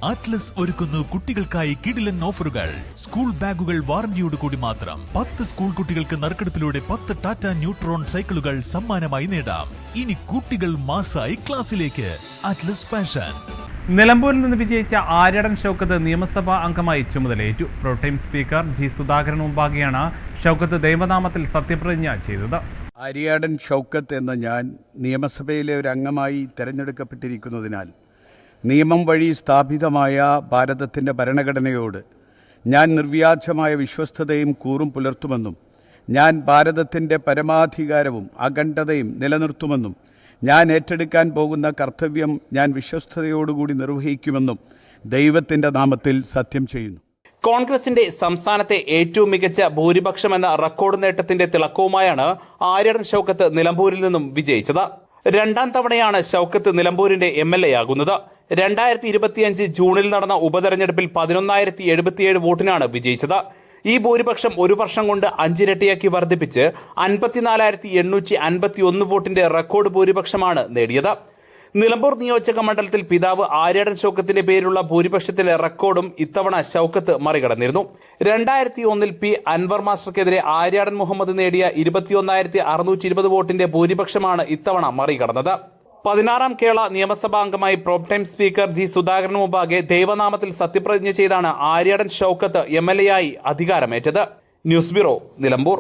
Atlas ഒരുക്കുന്നു കുട്ടികൾക്കായി കിടിലൻ ഓഫറുകൾ. സ്കൂൾ ബാഗുകൾ വാറന്റിയോട് കൂടി മാത്രം. 10 സ്കൂൾ കുട്ടികൾക്ക് നറുക്കെടുപ്പിലൂടെ 10 ടാറ്റ ന്യൂട്രോൺ സൈക്കിളുകൾ സമ്മാനമായി നേടാം. ഇനി കുട്ടികൾ മാസായി ക്ലാസ്സിലേക്ക്. Atlas fashion. നിലമ്പൂരിൽ നിന്ന് വിജയിച്ച ആര്യടൻ ഷൗക്കത്ത് നിയമസഭാ അംഗമായി ചുമതലയേറ്റു. പ്രോടൈം സ്പീക്കർ ജി സുധാകരൻ മുമ്പാകെയാണ് ഷൗക്കത്ത് ദൈവനാമത്തിൽ സത്യപ്രതിജ്ഞ ചെയ്തത്. ആര്യാടൻ ഷൗക്കത്ത് എന്ന ഞാൻ നിയമസഭയിലെ ഒരു അംഗമായി തെരഞ്ഞെടുക്കപ്പെട്ടിരിക്കുന്നതിനാൽ നിയമം വഴി സ്ഥാപിതമായ ഭാരതത്തിൻ്റെ ഭരണഘടനയോട് ഞാൻ നിർവ്യാജമായ വിശ്വസ്തതയും കൂറും പുലർത്തുമെന്നും ഞാൻ ഭാരതത്തിൻ്റെ പരമാധികാരവും അഖണ്ഡതയും നിലനിർത്തുമെന്നും ഞാൻ ഏറ്റെടുക്കാൻ പോകുന്ന കർത്തവ്യം ഞാൻ വിശ്വസ്തയോടുകൂടി നിർവഹിക്കുമെന്നും ദൈവത്തിൻ്റെ നാമത്തിൽ സത്യം ചെയ്യുന്നു. കോൺഗ്രസിന്റെ സംസ്ഥാനത്തെ ഏറ്റവും മികച്ച ഭൂരിപക്ഷമെന്ന റെക്കോർഡ് നേട്ടത്തിന്റെ തിളക്കവുമായാണ് ആര്യടൻ ഷൗക്കത്ത് നിലമ്പൂരിൽ നിന്നും വിജയിച്ചത്. രണ്ടാം തവണയാണ് ഷൗക്കത്ത് നിലമ്പൂരിന്റെ MLA ആകുന്നത്. 2025 ജൂണിൽ നടന്ന ഉപതെരഞ്ഞെടുപ്പിൽ 11,077 വോട്ടിനാണ് വിജയിച്ചത്. ഈ ഭൂരിപക്ഷം ഒരു വർഷം കൊണ്ട് 5 ഇരട്ടിയാക്കി വർദ്ധിപ്പിച്ച് 54,851 വോട്ടിന്റെ റെക്കോർഡ് ഭൂരിപക്ഷമാണ് നേടിയത്. നിലമ്പൂർ നിയോജക മണ്ഡലത്തിൽ പിതാവ് ആര്യടൻ ഷൗക്കത്തിന്റെ പേരിലുള്ള ഭൂരിപക്ഷത്തിലെ റെക്കോർഡും ഇത്തവണ ഷൗക്കത്ത് മറികടന്നിരുന്നു. 2001 P. അൻവർ മാസ്റ്റർക്കെതിരെ ആര്യാടൻ മുഹമ്മദ് നേടിയ 21,620 വോട്ടിന്റെ ഭൂരിപക്ഷമാണ് ഇത്തവണ മറികടന്നത്. 16ാം കേരള നിയമസഭാ അംഗമായി പ്രോടൈം സ്പീക്കർ ജി സുധാകരന് മുമ്പാകെ ദൈവനാമത്തിൽ സത്യപ്രതിജ്ഞ ചെയ്താണ് ആര്യടൻ ഷൗക്കത്ത് MLA ആയി അധികാരമേറ്റത്. News bureau, Nilambur.